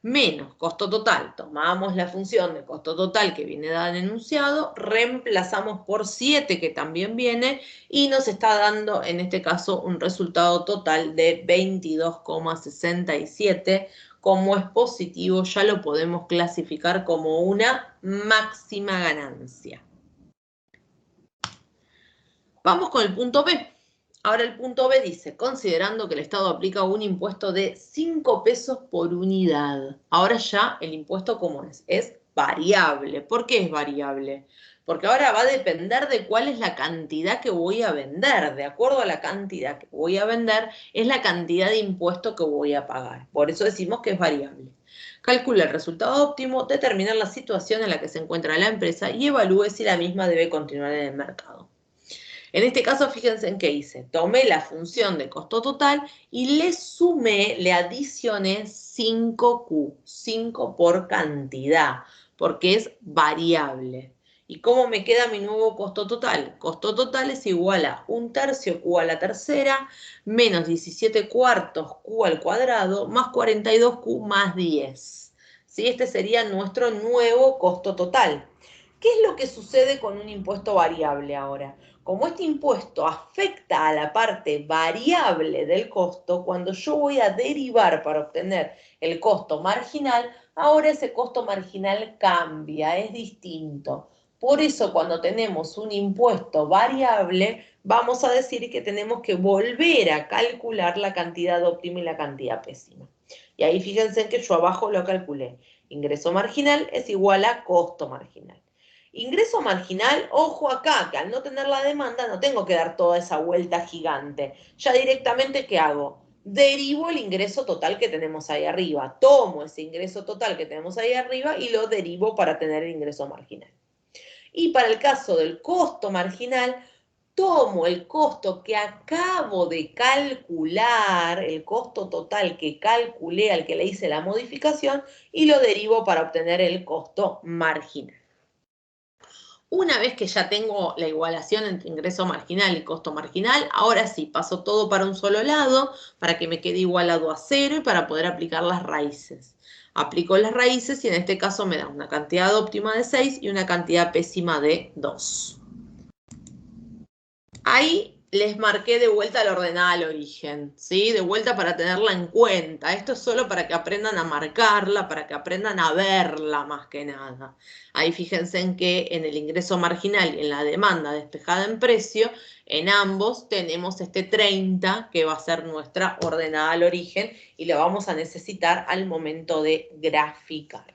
Menos costo total, tomamos la función de costo total que viene dada en el enunciado, reemplazamos por 7 que también viene y nos está dando en este caso un resultado total de 22,67. Como es positivo ya lo podemos clasificar como una máxima ganancia. Vamos con el punto B. Ahora el punto B dice, considerando que el Estado aplica un impuesto de 5 pesos por unidad. Ahora ya el impuesto, ¿cómo es? Es variable. ¿Por qué es variable? Porque ahora va a depender de cuál es la cantidad que voy a vender. De acuerdo a la cantidad que voy a vender, es la cantidad de impuesto que voy a pagar. Por eso decimos que es variable. Calcula el resultado óptimo, determinar la situación en la que se encuentra la empresa y evalúe si la misma debe continuar en el mercado. En este caso, fíjense en qué hice. Tomé la función de costo total y le sumé, le adicioné 5Q, 5 por cantidad, porque es variable. ¿Y cómo me queda mi nuevo costo total? Costo total es igual a 1/3 Q a la tercera, menos 17 cuartos Q al cuadrado, más 42Q más 10. ¿Sí? Este sería nuestro nuevo costo total. ¿Qué es lo que sucede con un impuesto variable ahora? Como este impuesto afecta a la parte variable del costo, cuando yo voy a derivar para obtener el costo marginal, ahora ese costo marginal cambia, es distinto. Por eso cuando tenemos un impuesto variable, vamos a decir que tenemos que volver a calcular la cantidad óptima y la cantidad pésima. Y ahí fíjense que yo abajo lo calculé. Ingreso marginal es igual a costo marginal. Ingreso marginal, ojo acá, que al no tener la demanda no tengo que dar toda esa vuelta gigante. Ya directamente, ¿qué hago? Derivo el ingreso total que tenemos ahí arriba. Tomo ese ingreso total que tenemos ahí arriba y lo derivo para tener el ingreso marginal. Y para el caso del costo marginal, tomo el costo que acabo de calcular, el costo total que calculé al que le hice la modificación, y lo derivo para obtener el costo marginal. Una vez que ya tengo la igualación entre ingreso marginal y costo marginal, ahora sí, paso todo para un solo lado, para que me quede igualado a 0 y para poder aplicar las raíces. Aplico las raíces y en este caso me da una cantidad óptima de 6 y una cantidad pésima de 2. Ahí les marqué de vuelta la ordenada al origen, ¿sí? De vuelta para tenerla en cuenta. Esto es solo para que aprendan a marcarla, para que aprendan a verla más que nada. Ahí fíjense en que en el ingreso marginal y en la demanda despejada en precio, en ambos tenemos este 30 que va a ser nuestra ordenada al origen y lo vamos a necesitar al momento de graficar.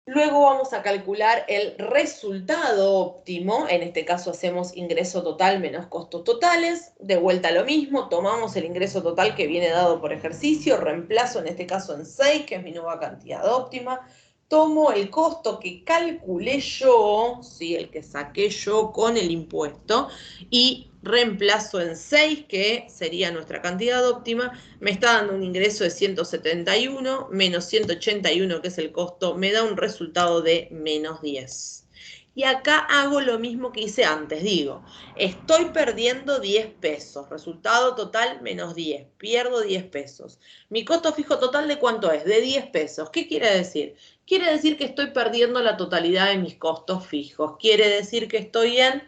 Luego vamos a calcular el resultado óptimo, en este caso hacemos ingreso total menos costos totales, de vuelta a lo mismo, tomamos el ingreso total que viene dado por ejercicio, reemplazo en este caso en 6, que es mi nueva cantidad óptima, tomo el costo que calculé yo, ¿sí? El que saqué yo con el impuesto, y reemplazo en 6, que sería nuestra cantidad óptima, me está dando un ingreso de 171 menos 181, que es el costo, me da un resultado de menos 10. Y acá hago lo mismo que hice antes, digo, estoy perdiendo 10 pesos, resultado total menos 10, pierdo 10 pesos. Mi costo fijo total, ¿de cuánto es? De 10 pesos. ¿Qué quiere decir? Quiere decir que estoy perdiendo la totalidad de mis costos fijos. Quiere decir que estoy en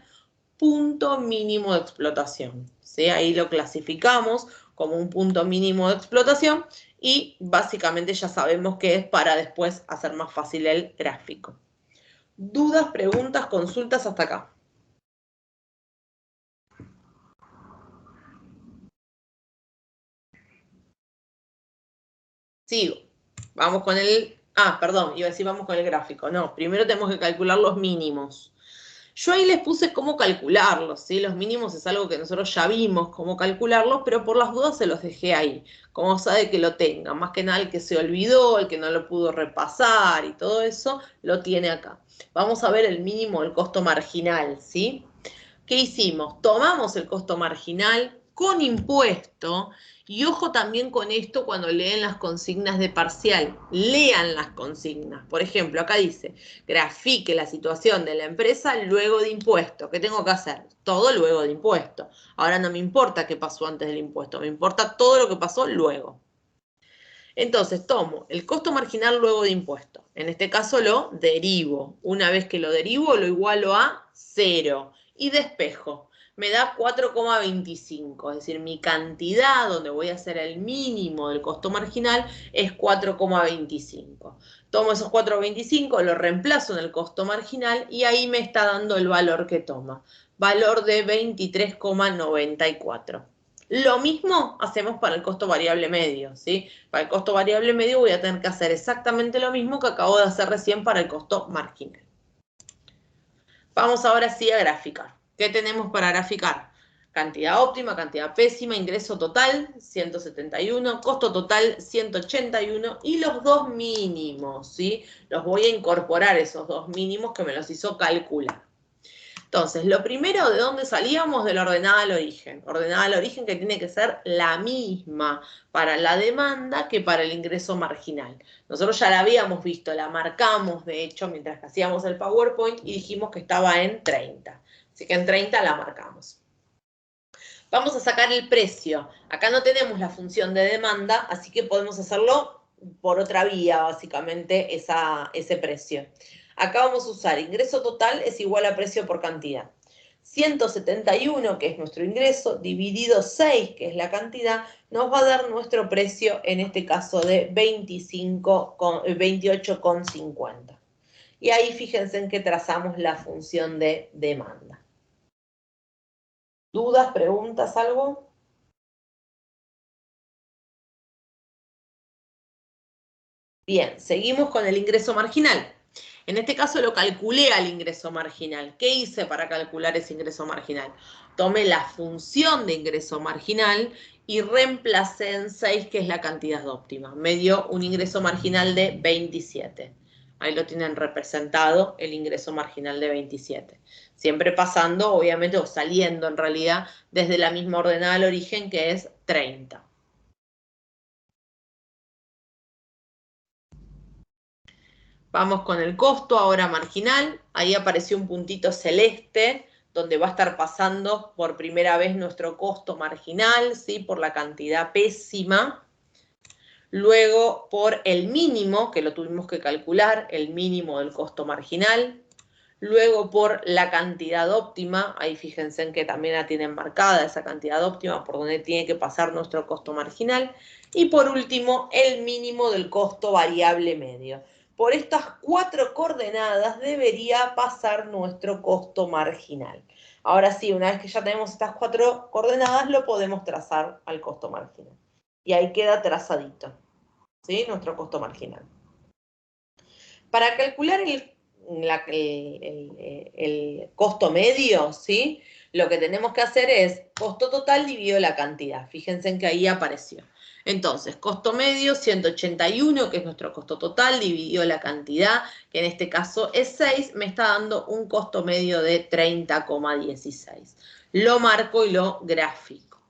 punto mínimo de explotación, ¿sí? Ahí lo clasificamos como un punto mínimo de explotación y básicamente ya sabemos que es para después hacer más fácil el gráfico. ¿Dudas, preguntas, consultas hasta acá? Sigo. Vamos con el... Ah, perdón, iba a decir vamos con el gráfico. No, primero tenemos que calcular los mínimos. Yo ahí les puse cómo calcularlos, ¿sí? Los mínimos es algo que nosotros ya vimos cómo calcularlos, pero por las dudas se los dejé ahí. Como sabe que lo tenga, más que nada el que se olvidó, el que no lo pudo repasar y todo eso, lo tiene acá. Vamos a ver el mínimo del costo marginal, ¿sí? ¿Qué hicimos? Tomamos el costo marginal con impuesto y ojo también con esto cuando leen las consignas de parcial. Lean las consignas. Por ejemplo, acá dice, grafique la situación de la empresa luego de impuesto. ¿Qué tengo que hacer? Todo luego de impuesto. Ahora no me importa qué pasó antes del impuesto, me importa todo lo que pasó luego. Entonces tomo el costo marginal luego de impuesto. En este caso lo derivo. Una vez que lo derivo lo igualo a 0 y despejo. Me da 4,25, es decir, mi cantidad donde voy a hacer el mínimo del costo marginal es 4,25. Tomo esos 4,25, lo reemplazo en el costo marginal y ahí me está dando el valor que toma. Valor de 23,94. Lo mismo hacemos para el costo variable medio, ¿sí? Para el costo variable medio voy a tener que hacer exactamente lo mismo que acabo de hacer recién para el costo marginal. Vamos ahora sí a graficar. ¿Qué tenemos para graficar? Cantidad óptima, cantidad pésima, ingreso total, 171, costo total, 181 y los dos mínimos, ¿sí? Los voy a incorporar esos dos mínimos que me los hizo calcular. Entonces, lo primero, ¿de dónde salíamos? De la ordenada al origen. Ordenada al origen que tiene que ser la misma para la demanda que para el ingreso marginal. Nosotros ya la habíamos visto, la marcamos, de hecho, mientras que hacíamos el PowerPoint y dijimos que estaba en 30. Así que en 30 la marcamos. Vamos a sacar el precio. Acá no tenemos la función de demanda, así que podemos hacerlo por otra vía, básicamente, ese precio. Acá vamos a usar ingreso total es igual a precio por cantidad. 171, que es nuestro ingreso, dividido 6, que es la cantidad, nos va a dar nuestro precio, en este caso, de 28,50. Y ahí fíjense en que trazamos la función de demanda. ¿Dudas, preguntas, algo? Bien, seguimos con el ingreso marginal. En este caso lo calculé al ingreso marginal. ¿Qué hice para calcular ese ingreso marginal? Tomé la función de ingreso marginal y reemplacé en 6, que es la cantidad óptima. Me dio un ingreso marginal de 27. Ahí lo tienen representado, el ingreso marginal de 27. Siempre pasando, obviamente, o saliendo en realidad, desde la misma ordenada al origen, que es 30. Vamos con el costo ahora marginal. Ahí apareció un puntito celeste donde va a estar pasando por primera vez nuestro costo marginal, ¿sí? Por la cantidad pésima. Luego por el mínimo, que lo tuvimos que calcular, el mínimo del costo marginal. Luego por la cantidad óptima, ahí fíjense en que también la tienen marcada esa cantidad óptima por donde tiene que pasar nuestro costo marginal. Y por último, el mínimo del costo variable medio. Por estas 4 coordenadas debería pasar nuestro costo marginal. Ahora sí, una vez que ya tenemos estas 4 coordenadas, lo podemos trazar al costo marginal. Y ahí queda trazadito, ¿sí? Nuestro costo marginal. Para calcular el costo medio, ¿sí? Lo que tenemos que hacer es costo total dividido la cantidad. Fíjense en que ahí apareció. Entonces, costo medio, 181, que es nuestro costo total, dividido la cantidad, que en este caso es 6, me está dando un costo medio de 30,16. Lo marco y lo grafico.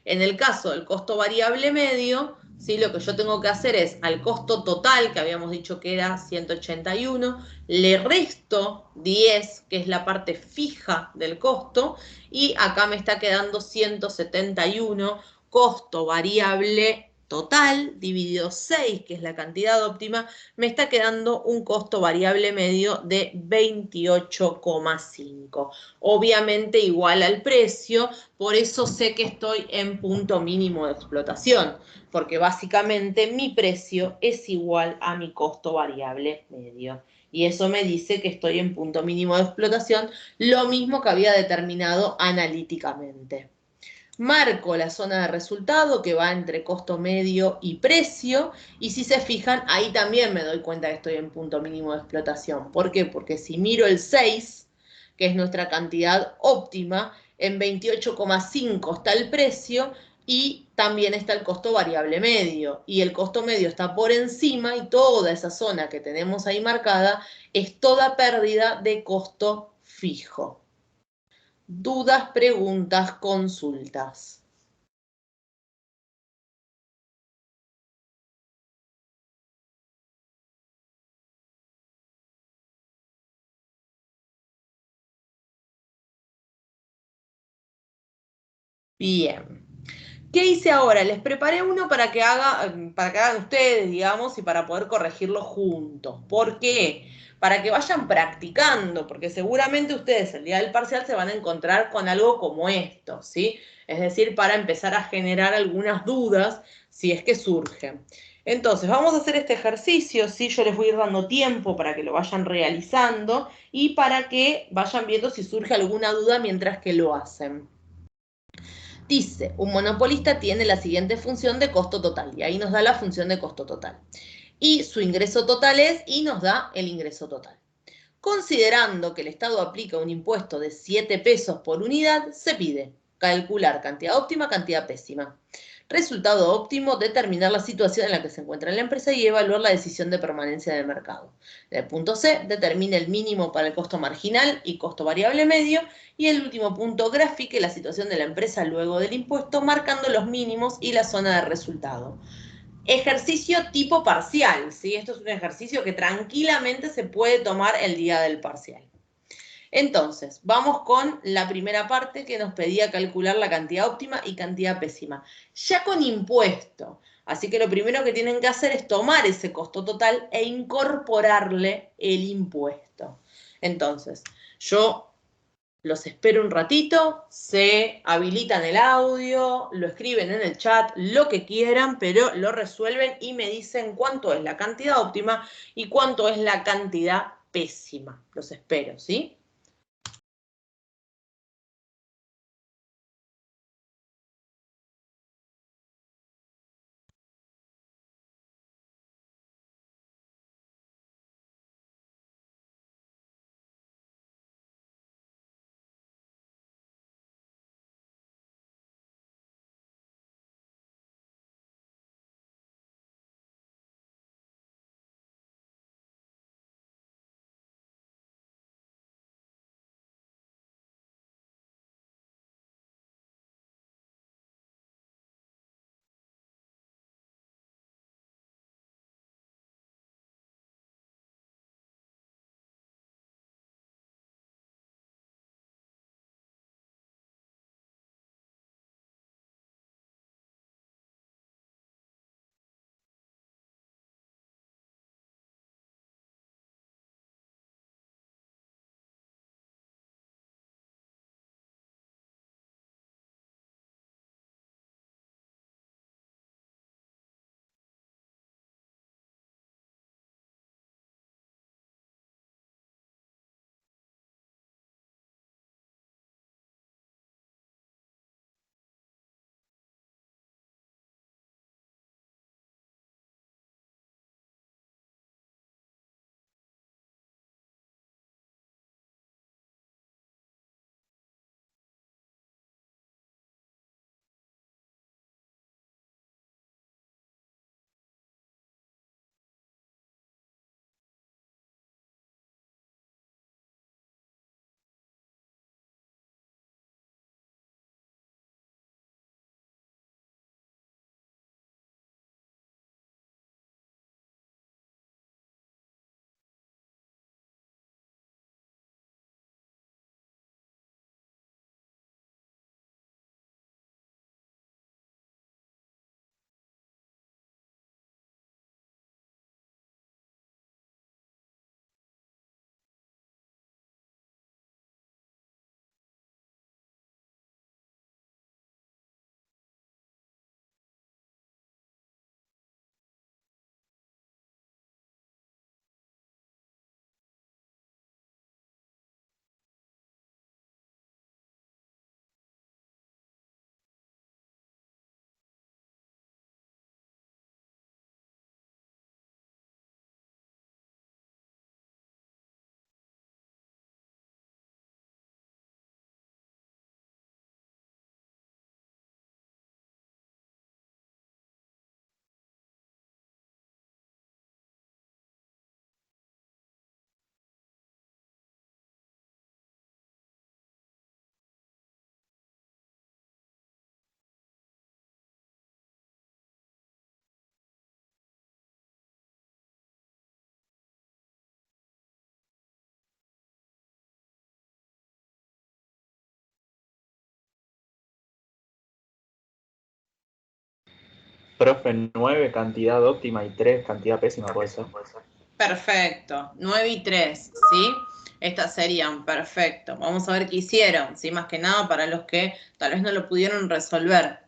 En el caso del costo variable medio, ¿sí? Lo que yo tengo que hacer es al costo total, que habíamos dicho que era 181, le resto 10, que es la parte fija del costo, y acá me está quedando 171, costo variable total, dividido 6, que es la cantidad óptima, me está quedando un costo variable medio de 28,5. Obviamente igual al precio, por eso sé que estoy en punto mínimo de explotación, porque básicamente mi precio es igual a mi costo variable medio. Y eso me dice que estoy en punto mínimo de explotación, lo mismo que había determinado analíticamente. Marco la zona de resultado que va entre costo medio y precio, y si se fijan, ahí también me doy cuenta que estoy en punto mínimo de explotación. ¿Por qué? Porque si miro el 6, que es nuestra cantidad óptima, en 28,5 está el precio y también está el costo variable medio. Y el costo medio está por encima y toda esa zona que tenemos ahí marcada es toda pérdida de costo fijo. Dudas, preguntas, consultas. Bien. ¿Qué hice ahora? Les preparé uno para que hagan ustedes, digamos, y para poder corregirlo juntos. ¿Por qué? Para que vayan practicando, porque seguramente ustedes el día del parcial se van a encontrar con algo como esto, ¿sí? Es decir, para empezar a generar algunas dudas si es que surgen. Entonces, vamos a hacer este ejercicio, ¿sí? Yo les voy a ir dando tiempo para que lo vayan realizando y para que vayan viendo si surge alguna duda mientras que lo hacen. Dice, un monopolista tiene la siguiente función de costo total, y ahí nos da la función de costo total. Y su ingreso total es, y nos da el ingreso total. Considerando que el Estado aplica un impuesto de 7 pesos por unidad, se pide calcular cantidad óptima, cantidad pésima. Resultado óptimo, determinar la situación en la que se encuentra la empresa y evaluar la decisión de permanencia del mercado. En el punto C, determine el mínimo para el costo marginal y costo variable medio. Y el último punto, grafique la situación de la empresa luego del impuesto, marcando los mínimos y la zona de resultado. Ejercicio tipo parcial, ¿sí? Esto es un ejercicio que tranquilamente se puede tomar el día del parcial. Entonces, vamos con la primera parte que nos pedía calcular la cantidad óptima y cantidad pésima. Ya con impuesto. Así que lo primero que tienen que hacer es tomar ese costo total e incorporarle el impuesto. Entonces, yo los espero un ratito, se habilitan el audio, lo escriben en el chat, lo que quieran, pero lo resuelven y me dicen cuánto es la cantidad óptima y cuánto es la cantidad pésima. Los espero, ¿sí? Profe, 9 cantidad óptima y 3 cantidad pésima, puede ser. Perfecto, 9 y 3, ¿sí? Estas serían, perfecto. Vamos a ver qué hicieron, ¿sí? Más que nada para los que tal vez no lo pudieron resolver.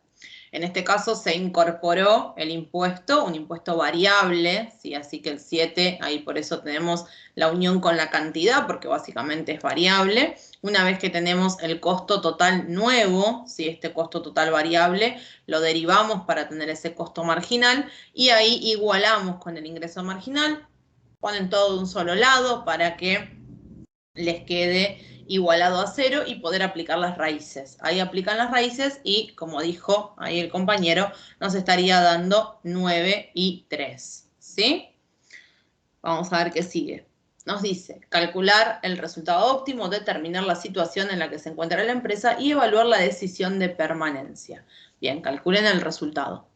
En este caso se incorporó el impuesto, un impuesto variable, ¿sí? Así que el 7, ahí por eso tenemos la unión con la cantidad, porque básicamente es variable. Una vez que tenemos el costo total nuevo, ¿sí? Este costo total variable, lo derivamos para tener ese costo marginal y ahí igualamos con el ingreso marginal, ponen todo de un solo lado para que les quede igualado a 0 y poder aplicar las raíces. Ahí aplican las raíces y, como dijo ahí el compañero, nos estaría dando 9 y 3, ¿sí? Vamos a ver qué sigue. Nos dice, calcular el resultado óptimo, determinar la situación en la que se encuentra la empresa y evaluar la decisión de permanencia. Bien, calculen el resultado.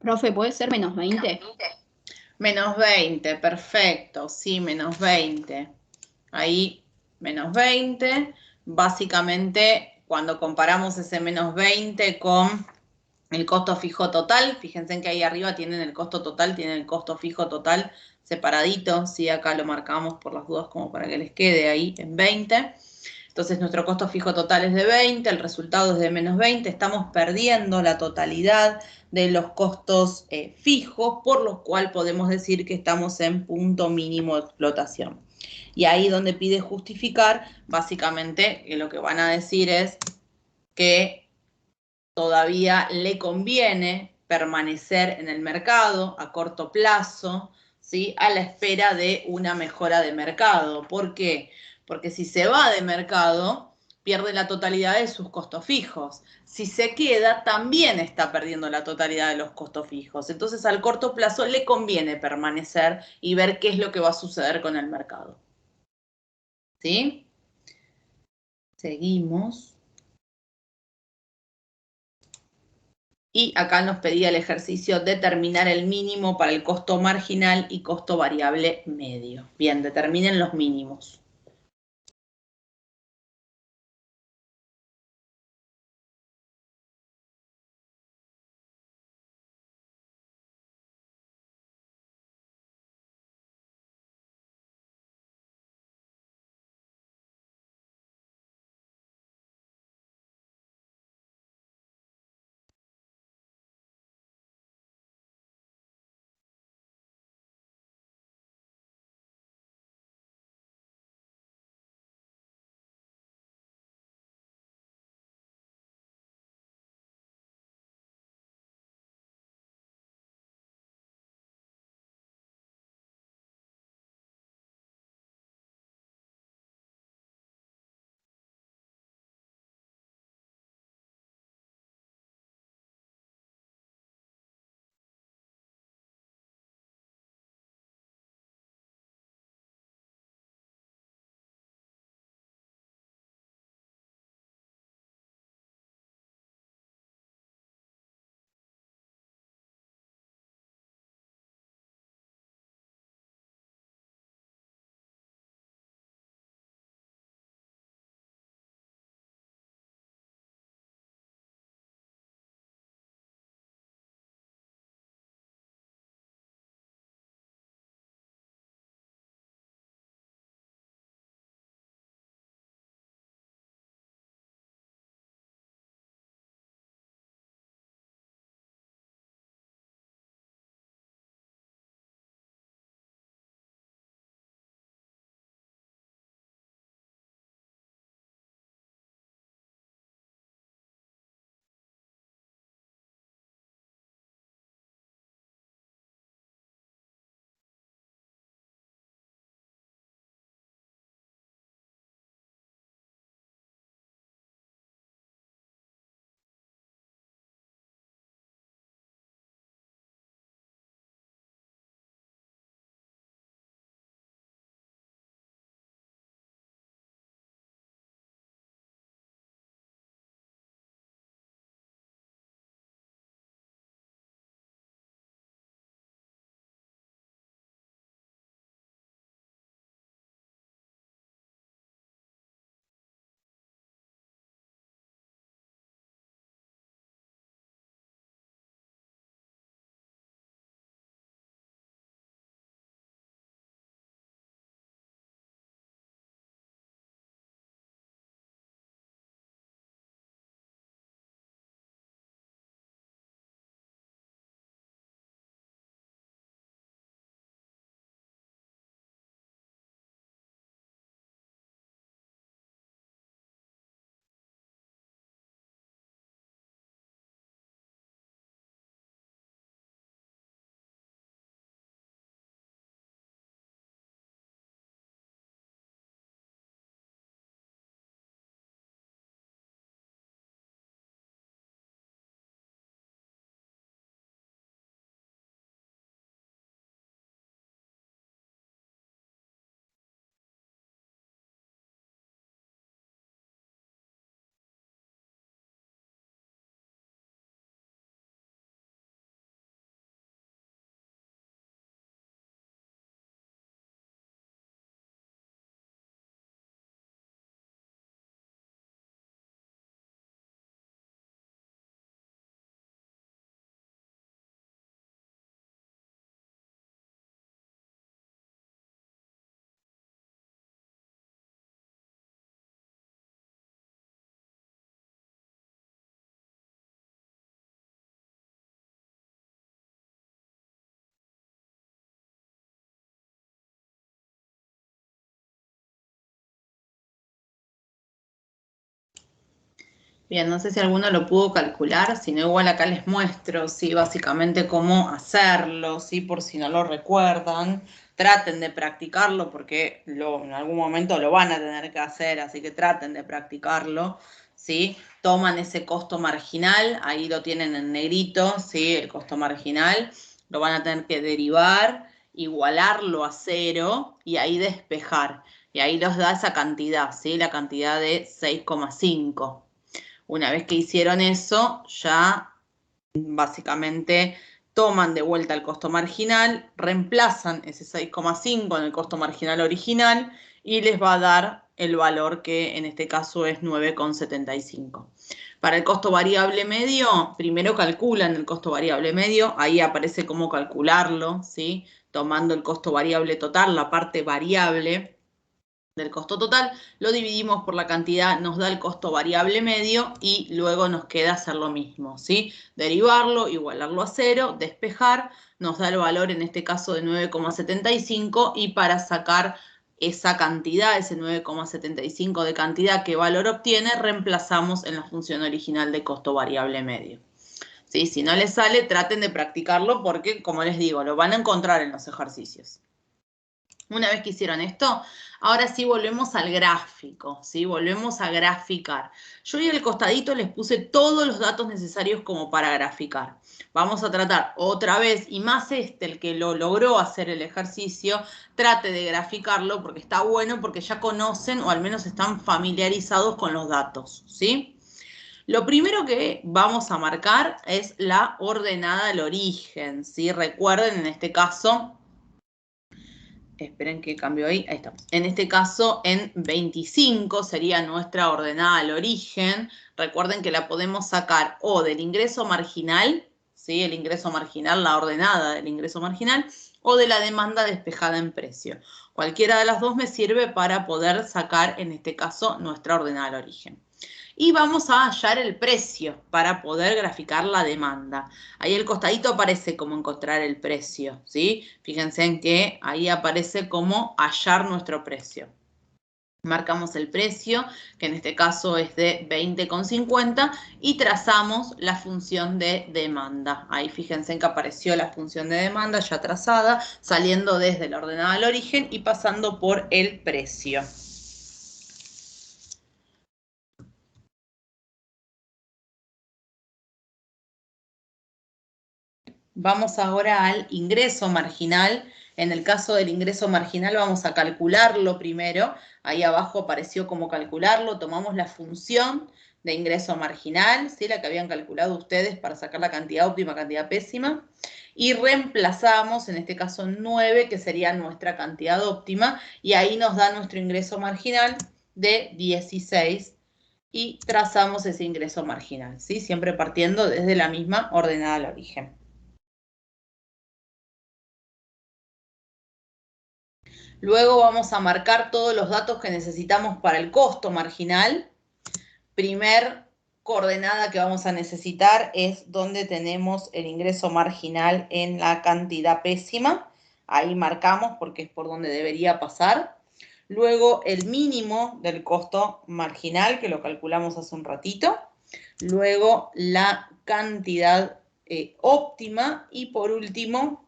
Profe, ¿puede ser menos 20? Menos 20, perfecto, sí, menos 20. Ahí, menos 20. Básicamente, cuando comparamos ese menos 20 con el costo fijo total, fíjense que ahí arriba tienen el costo total, tienen el costo fijo total separadito, ¿sí? Acá lo marcamos por las dudas como para que les quede ahí en 20. Entonces nuestro costo fijo total es de 20, el resultado es de menos 20, estamos perdiendo la totalidad de los costos fijos, por lo cual podemos decir que estamos en punto mínimo de explotación. Y ahí donde pide justificar, básicamente lo que van a decir es que todavía le conviene permanecer en el mercado a corto plazo, ¿sí? A la espera de una mejora de mercado. ¿Por qué? Porque si se va de mercado, pierde la totalidad de sus costos fijos. Si se queda, también está perdiendo la totalidad de los costos fijos. Entonces, al corto plazo le conviene permanecer y ver qué es lo que va a suceder con el mercado. ¿Sí? Seguimos. Y acá nos pedía el ejercicio determinar el mínimo para el costo marginal y costo variable medio. Bien, determinen los mínimos. Bien, no sé si alguno lo pudo calcular, si no igual acá les muestro, ¿sí? Básicamente cómo hacerlo, ¿sí? Por si no lo recuerdan. Traten de practicarlo porque en algún momento lo van a tener que hacer, así que traten de practicarlo, ¿sí? Toman ese costo marginal, ahí lo tienen en negrito, ¿sí? El costo marginal, lo van a tener que derivar, igualarlo a 0 y ahí despejar. Y ahí los da esa cantidad, ¿sí? La cantidad de 6,5. Una vez que hicieron eso, ya básicamente toman de vuelta el costo marginal, reemplazan ese 6,5 en el costo marginal original y les va a dar el valor que en este caso es 9,75. Para el costo variable medio, primero calculan el costo variable medio, ahí aparece cómo calcularlo, ¿sí? Tomando el costo variable total, la parte variable del costo total, lo dividimos por la cantidad, nos da el costo variable medio y luego nos queda hacer lo mismo, ¿sí? Derivarlo, igualarlo a 0, despejar, nos da el valor en este caso de 9,75 y para sacar esa cantidad, ese 9,75 de cantidad, ¿qué valor obtiene? Reemplazamos en la función original de costo variable medio. ¿Sí? Si no les sale, traten de practicarlo porque, como les digo, lo van a encontrar en los ejercicios. Una vez que hicieron esto, ahora sí volvemos al gráfico, ¿sí? Volvemos a graficar. Yo ahí al costadito les puse todos los datos necesarios como para graficar. Vamos a tratar otra vez, y más el que lo logró hacer el ejercicio, trate de graficarlo porque está bueno, porque ya conocen o al menos están familiarizados con los datos, ¿sí? Lo primero que vamos a marcar es la ordenada del origen, ¿sí? Recuerden, en este caso, esperen que cambio ahí está. En este caso, en 25 sería nuestra ordenada al origen. Recuerden que la podemos sacar o del ingreso marginal, ¿sí? El ingreso marginal, la ordenada del ingreso marginal, o de la demanda despejada en precio. Cualquiera de las dos me sirve para poder sacar, en este caso, nuestra ordenada al origen. Y vamos a hallar el precio para poder graficar la demanda. Ahí el costadito aparece cómo encontrar el precio, ¿sí? Fíjense en que ahí aparece cómo hallar nuestro precio. Marcamos el precio, que en este caso es de 20,50, y trazamos la función de demanda. Ahí fíjense en que apareció la función de demanda ya trazada, saliendo desde la ordenada al origen y pasando por el precio. Vamos ahora al ingreso marginal. En el caso del ingreso marginal vamos a calcularlo primero. Ahí abajo apareció cómo calcularlo. Tomamos la función de ingreso marginal, ¿sí? La que habían calculado ustedes para sacar la cantidad óptima, cantidad pésima. Y reemplazamos, en este caso 9, que sería nuestra cantidad óptima. Y ahí nos da nuestro ingreso marginal de 16. Y trazamos ese ingreso marginal, ¿sí? Siempre partiendo desde la misma ordenada al origen. Luego vamos a marcar todos los datos que necesitamos para el costo marginal. Primer coordenada que vamos a necesitar es donde tenemos el ingreso marginal en la cantidad pésima. Ahí marcamos porque es por donde debería pasar. Luego el mínimo del costo marginal, que lo calculamos hace un ratito. Luego la cantidad óptima y por último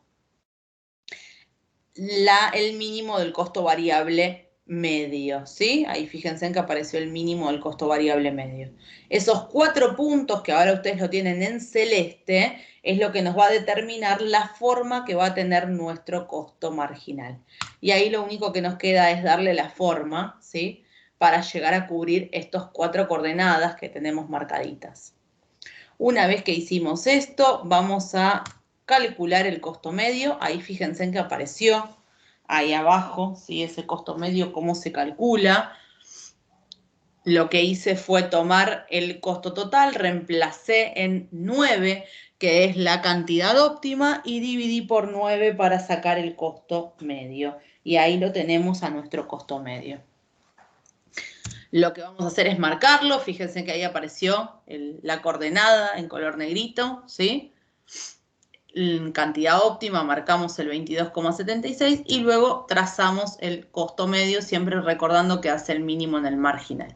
el mínimo del costo variable medio, ¿sí? Ahí fíjense en que apareció el mínimo del costo variable medio. Esos 4 puntos que ahora ustedes lo tienen en celeste es lo que nos va a determinar la forma que va a tener nuestro costo marginal. Y ahí lo único que nos queda es darle la forma, ¿sí? Para llegar a cubrir estos 4 coordenadas que tenemos marcaditas. Una vez que hicimos esto, vamos a calcular el costo medio. Ahí fíjense en que apareció ahí abajo, ¿sí? Ese costo medio, cómo se calcula. Lo que hice fue tomar el costo total, reemplacé en 9, que es la cantidad óptima, y dividí por 9 para sacar el costo medio. Y ahí lo tenemos a nuestro costo medio. Lo que vamos a hacer es marcarlo. Fíjense que ahí apareció la coordenada en color negrito, ¿sí? En cantidad óptima marcamos el 22,76 y luego trazamos el costo medio, siempre recordando que hace el mínimo en el marginal.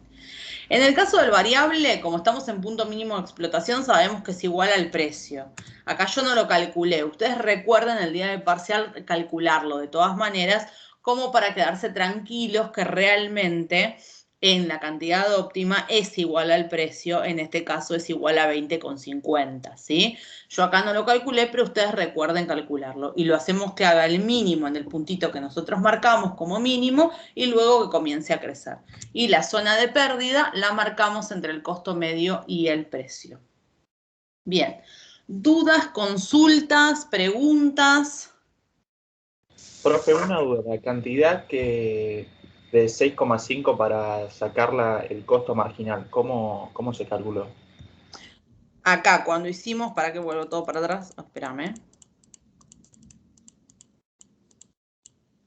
En el caso del variable, como estamos en punto mínimo de explotación, sabemos que es igual al precio. Acá yo no lo calculé. Ustedes recuerden el día del parcial calcularlo de todas maneras, como para quedarse tranquilos que realmente en la cantidad óptima es igual al precio, en este caso es igual a 20,50, ¿sí? Yo acá no lo calculé, pero ustedes recuerden calcularlo. Y lo hacemos que haga el mínimo en el puntito que nosotros marcamos como mínimo y luego que comience a crecer. Y la zona de pérdida la marcamos entre el costo medio y el precio. Bien. ¿Dudas, consultas, preguntas? Profe, una duda, la cantidad que de 6,5 para sacarla el costo marginal, ¿cómo se calculó? Acá, cuando hicimos, para que vuelvo todo para atrás, espérame.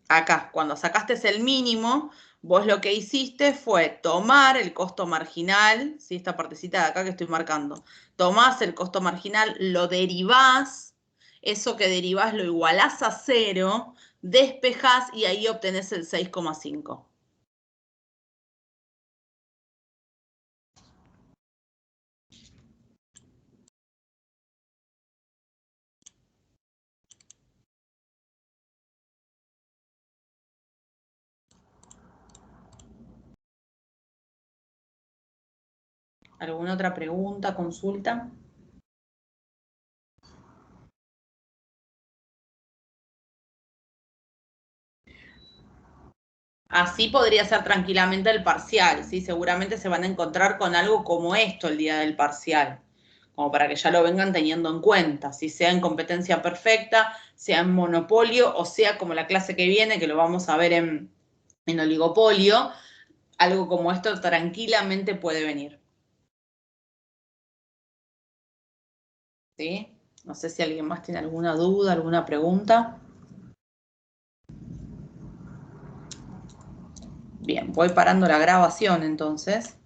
Acá, cuando sacaste el mínimo, vos lo que hiciste fue tomar el costo marginal, ¿sí? Esta partecita de acá que estoy marcando. Tomás el costo marginal, lo derivás, eso que derivás lo igualás a 0, despejás y ahí obtenés el 6,5. ¿Alguna otra pregunta, consulta? Así podría ser tranquilamente el parcial, ¿sí? Seguramente se van a encontrar con algo como esto el día del parcial, como para que ya lo vengan teniendo en cuenta, si sea en competencia perfecta, sea en monopolio, o sea como la clase que viene, que lo vamos a ver en oligopolio, algo como esto tranquilamente puede venir. ¿Sí? No sé si alguien más tiene alguna duda, alguna pregunta. Bien, voy parando la grabación entonces.